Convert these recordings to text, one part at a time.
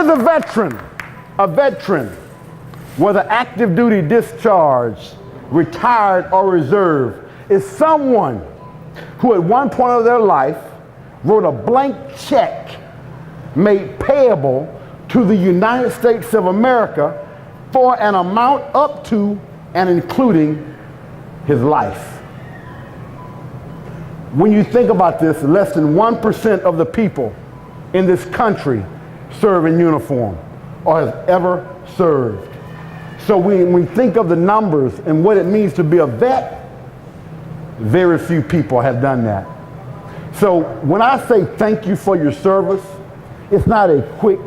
is a veteran? A veteran, whether active duty, discharged, retired, or reserved, is someone who at one point of their life wrote a blank check made payable to the United States of America for an amount up to and including his life. When you think about this, less than 1% of the people in this country serve in uniform or has ever served. So when we think of the numbers and what it means to be a vet, very few people have done that. So when I say thank you for your service, it's not a quick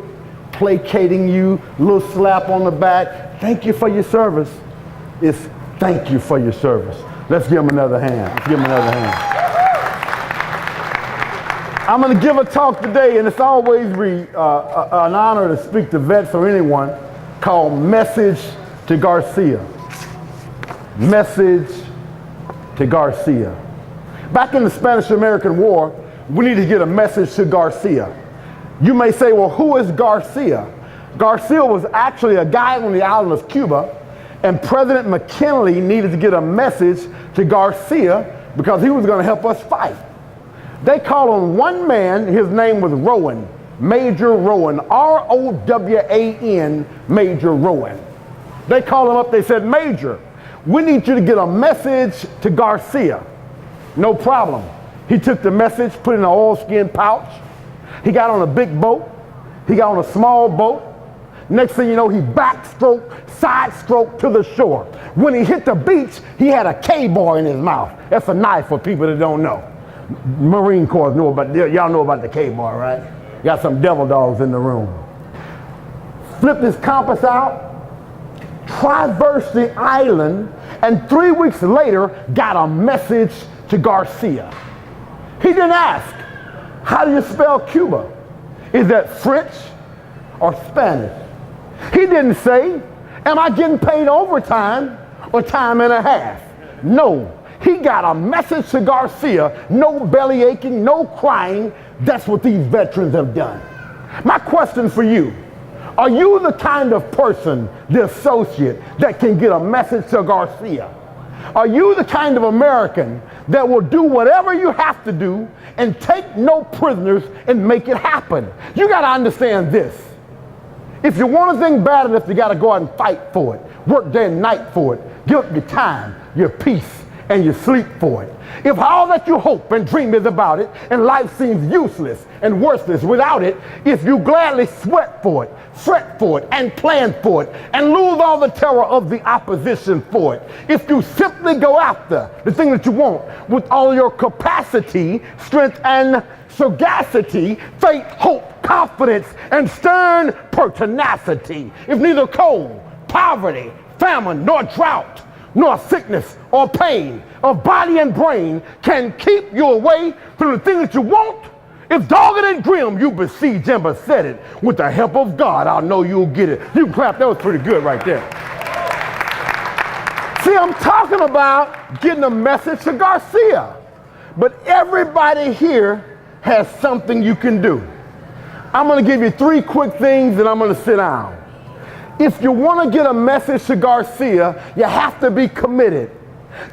placating you, little slap on the back, thank you for your service. It's thank you for your service. Let's give him another hand. Let's give him another hand. I'm going to give a talk today, and it's always an honor to speak to vets or anyone, called Message to Garcia. Message to Garcia. Back in the Spanish-American War, we need to get a message to Garcia. You may say, well, who is Garcia? Garcia was actually a guy on the island of Cuba, and President McKinley needed to get a message to Garcia because he was going to help us fight. They called on one man, his name was Rowan, Major Rowan, R-O-W-A-N, Major Rowan. They called him up, they said, Major, we need you to get a message to Garcia. No problem. He took the message, put it in an oilskin pouch. He got on a big boat. He got on a small boat. Next thing you know, he backstroke, side stroke to the shore. When he hit the beach, he had a K-bar in his mouth. That's a knife for people that don't know. Marine Corps know about, y'all know about the K-bar, right? Got some devil dogs in the room. Flipped his compass out, traversed the island, and 3 weeks later got a message to Garcia. He didn't ask, how do you spell Cuba? Is that French or Spanish? He didn't say, am I getting paid overtime or time and a half? No. He got a message to Garcia, no belly aching, no crying. That's what these veterans have done. My question for you, are you the kind of person, the associate, that can get a message to Garcia? Are you the kind of American that will do whatever you have to do and take no prisoners and make it happen? You got to understand this. If you want a thing bad enough, you got to go out and fight for it. Work day and night for it. Give up your time, your peace, and you sleep for it. If all that you hope and dream is about it, and life seems useless and worthless without it, if you gladly sweat for it, fret for it, and plan for it, and lose all the terror of the opposition for it, if you simply go after the thing that you want with all your capacity, strength, and sagacity, faith, hope, confidence, and stern pertinacity, if neither cold, poverty, famine, nor drought, nor sickness or pain of body and brain can keep you away from the thing that you want, if dogged and grim you besiege and beset it, with the help of God, I know you'll get it. You can clap. That was pretty good right there. See, I'm talking about getting a message to Garcia. But everybody here has something you can do. I'm going to give you 3 quick things and I'm going to sit down. If you want to get a message to Garcia, you have to be committed.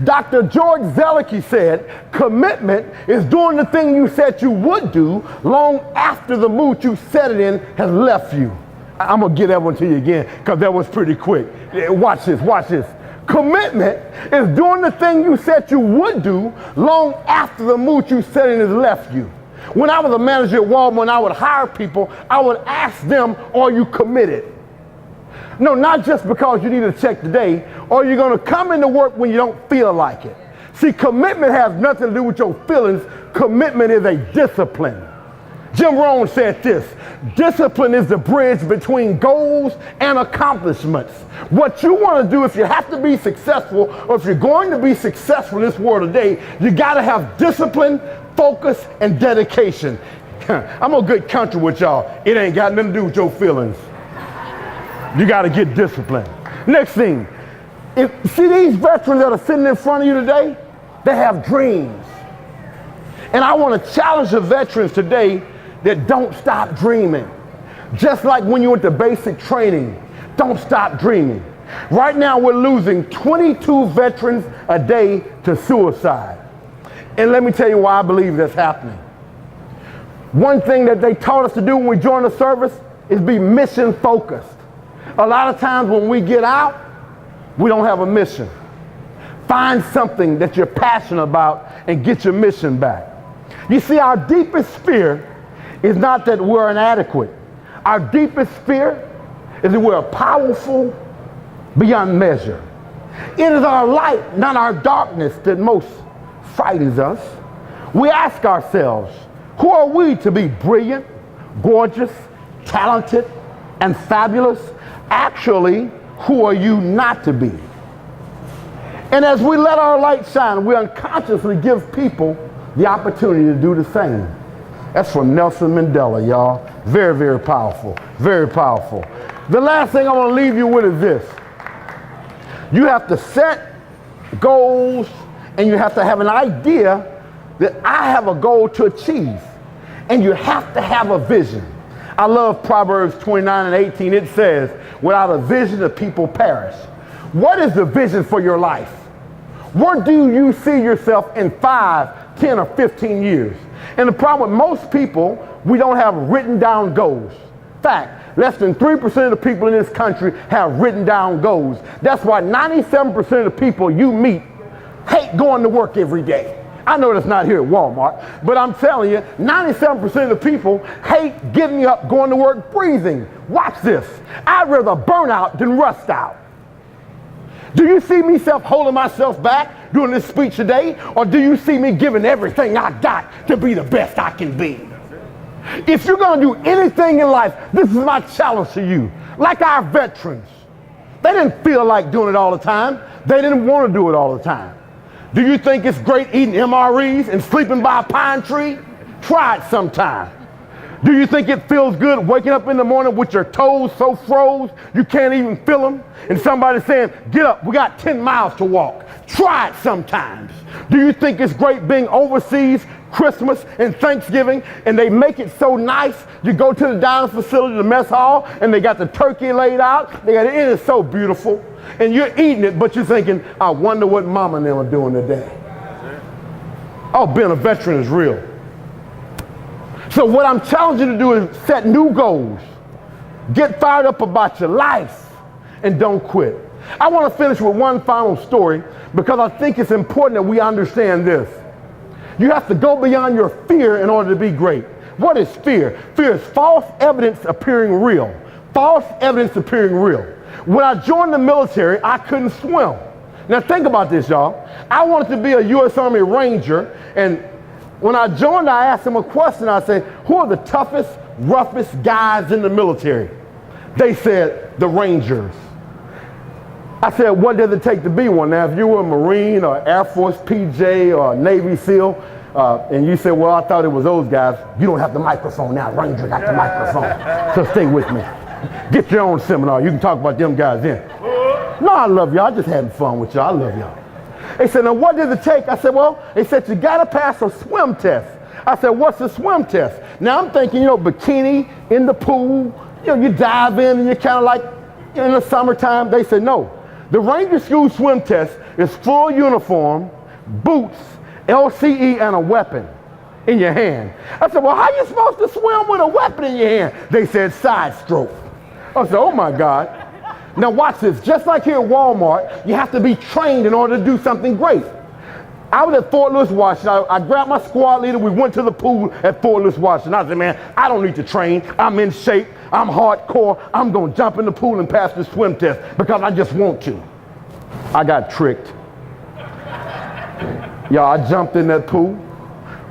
Dr. George Zelicki said, commitment is doing the thing you said you would do long after the mood you set it in has left you. I'm going to get that one to you again because that was pretty quick. Watch this, watch this. Commitment is doing the thing you said you would do long after the mood you set in has left you. When I was a manager at Walmart, I would hire people, I would ask them, are you committed? No, not just because you need a check today, or you're going to come into work when you don't feel like it. See, commitment has nothing to do with your feelings. Commitment is a discipline. Jim Rohn said this, discipline is the bridge between goals and accomplishments. What you want to do, if you have to be successful, or if you're going to be successful in this world today, you got to have discipline, focus, and dedication. I'm a good country with y'all. It ain't got nothing to do with your feelings. You got to get disciplined. Next thing, see these veterans that are sitting in front of you today, they have dreams. And I want to challenge the veterans today that don't stop dreaming. Just like when you went to basic training, don't stop dreaming. Right now we're losing 22 veterans a day to suicide. And let me tell you why I believe that's happening. One thing that they taught us to do when we joined the service is be mission focused. A lot of times when we get out, we don't have a mission. Find something that you're passionate about and get your mission back. You see, our deepest fear is not that we're inadequate. Our deepest fear is that we're powerful beyond measure. It is our light, not our darkness, that most frightens us. We ask ourselves, who are we to be brilliant, gorgeous, talented, and fabulous? Actually, who are you not to be? And as we let our light shine, we unconsciously give people the opportunity to do the same. That's from Nelson Mandela, y'all. Very, very powerful. Very powerful. The last thing I want to leave you with is this. You have to set goals, and you have to have an idea that I have a goal to achieve. And you have to have a vision. I love Proverbs 29 and 18. It says, without a vision, the people perish. What is the vision for your life? Where do you see yourself in 5, 10, or 15 years? And the problem with most people, we don't have written down goals. In fact, less than 3% of the people in this country have written down goals. That's why 97% of the people you meet hate going to work every day. I know that's not here at Walmart, but I'm telling you, 97% of the people hate getting up, going to work, breathing. Watch this. I'd rather burn out than rust out. Do you see me holding myself back doing this speech today? Or do you see me giving everything I got to be the best I can be? If you're going to do anything in life, this is my challenge to you. Like our veterans. They didn't feel like doing it all the time. They didn't want to do it all the time. Do you think it's great eating MREs and sleeping by a pine tree? Try it sometime. Do you think it feels good waking up in the morning with your toes so froze you can't even feel them? And somebody saying, get up, we got 10 miles to walk. Try it sometimes. Do you think it's great being overseas Christmas and Thanksgiving and they make it so nice? You go to the dining facility, the mess hall, and they got the turkey laid out. It is so beautiful. And you're eating it, but you're thinking, I wonder what mama and them are doing today. Oh, being a veteran is real. So what I'm challenging you to do is set new goals. Get fired up about your life and don't quit. I want to finish with one final story because I think it's important that we understand this. You have to go beyond your fear in order to be great. What is fear? Fear is false evidence appearing real. False evidence appearing real. When I joined the military, I couldn't swim. Now think about this, y'all. I wanted to be a U.S. Army Ranger, and when I joined, I asked them a question. I said, who are the toughest, roughest guys in the military? They said, the Rangers. I said, what does it take to be one? Now, if you were a Marine or Air Force PJ or Navy SEAL, and you said, well, I thought it was those guys, you don't have the microphone now. Ranger got the microphone. So stay with me. Get your own seminar. You can talk about them guys then. No, I love y'all. I just having fun with y'all. I love y'all. They said, now what does it take? I said, well, they said, you got to pass a swim test. I said, what's the swim test? Now I'm thinking, bikini in the pool. You dive in and you're kind of like in the summertime. They said, no. The Ranger School swim test is full uniform, boots, LCE, and a weapon in your hand. I said, well, how are you supposed to swim with a weapon in your hand? They said, side stroke. I said, oh my God. Now watch this. Just like here at Walmart, you have to be trained in order to do something great. I was at Fort Lewis, Washington. I grabbed my squad leader. We went to the pool at Fort Lewis, Washington. I said, man, I don't need to train. I'm in shape. I'm hardcore. I'm going to jump in the pool and pass the swim test because I just want to. I got tricked. Y'all, I jumped in that pool.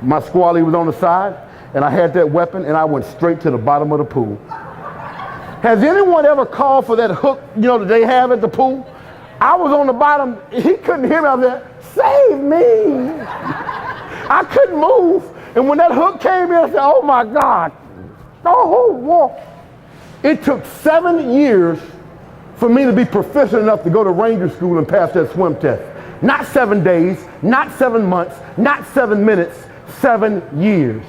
My squad leader was on the side, and I had that weapon, and I went straight to the bottom of the pool. Has anyone ever called for that hook, that they have at the pool? I was on the bottom. He couldn't hear me. I was there, save me. I couldn't move. And when that hook came in, I said, oh my God. Oh, whoa. It took 7 years for me to be proficient enough to go to Ranger School and pass that swim test. Not 7 days, not 7 months, not 7 minutes, 7 years.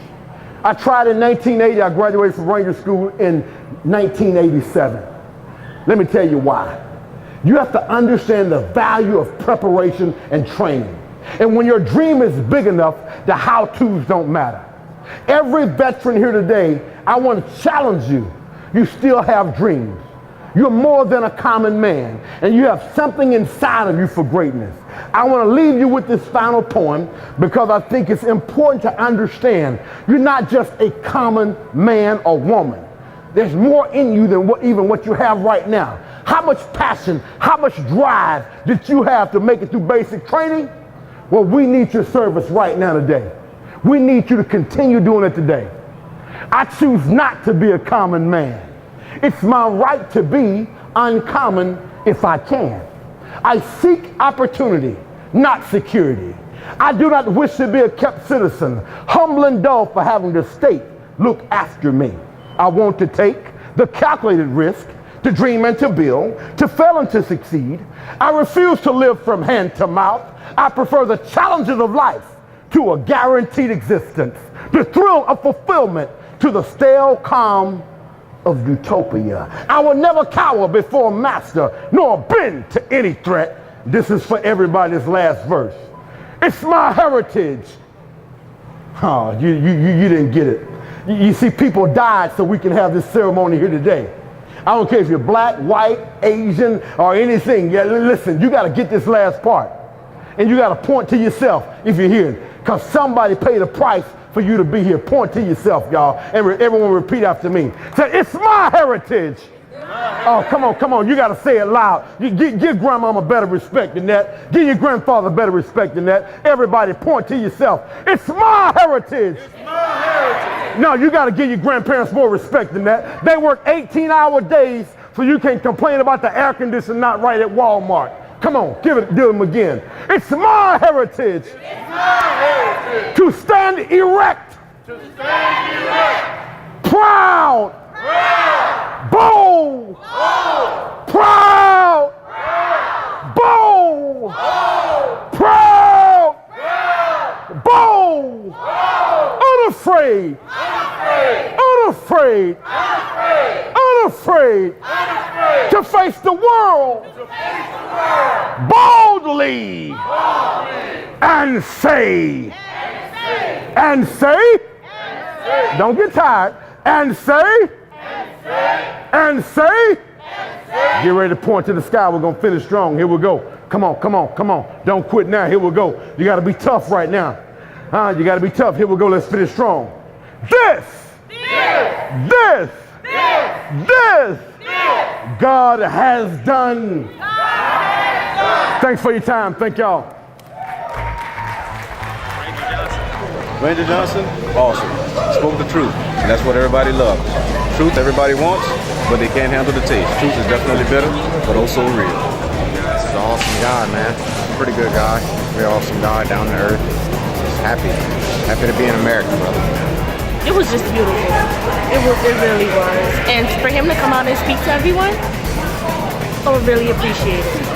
I tried in 1980. I graduated from Ranger School in 1987. Let me tell you why. You have to understand the value of preparation and training. And when your dream is big enough, the how-tos don't matter. Every veteran here today, I want to challenge you. You still have dreams. You're more than a common man, and you have something inside of you for greatness. I want to leave you with this final poem because I think it's important to understand you're not just a common man or woman. There's more in you than even what you have right now. How much passion, how much drive did you have to make it through basic training? Well, we need your service right now today. We need you to continue doing it today. I choose not to be a common man. It's my right to be uncommon if I can. I seek opportunity, not security. I do not wish to be a kept citizen, humble and dull for having the state look after me. I want to take the calculated risk to dream and to build, to fail and to succeed. I refuse to live from hand to mouth. I prefer the challenges of life to a guaranteed existence, the thrill of fulfillment to the stale calm of utopia. I will never cower before a master, nor bend to any threat. This is for everybody's last verse. It's my heritage. Oh, you didn't get it. You see, people died so we can have this ceremony here today. I don't care if you're black, white, Asian, or anything. Yeah, listen, you got to get this last part. And you got to point to yourself if you're here, because somebody paid a price for you to be here. Point to yourself, y'all. And everyone repeat after me. Say, it's my heritage. Oh, come on. You got to say it loud. Give grandmama better respect than that. Give your grandfather better respect than that. Everybody point to yourself. It's my heritage. It's my heritage. No, you got to give your grandparents more respect than that. They work 18-hour days, so you can't complain about the air conditioning not right at Walmart. Come on, do them again. It's my heritage. It's my heritage. To stand erect. To stand erect. Proud. Proud. Bold. Bold. Proud. Proud. Bold. Bold. Proud. Proud. Bold. Bold. Unafraid. Unafraid. Unafraid. Unafraid. Unafraid. Unafraid. To face the world. To face the world. Boldly. Boldly. And say. And say. Don't get tired. And say. And say. Get ready to point to the sky. We're going to finish strong. Here we go. Come on. Don't quit now. Here we go. You got to be tough right now. You got to be tough. Here we go. Let's finish strong. This. God has done. Thanks for your time. Thank y'all. Ranger Johnson, awesome. Spoke the truth, and that's what everybody loves. Truth everybody wants, but they can't handle the taste. Truth is definitely better, but also real. This is an awesome guy, man. Pretty good guy. Very awesome guy, down to earth. Just happy to be in America, brother. It was just beautiful. It really was. And for him to come out and speak to everyone, I would really appreciate it.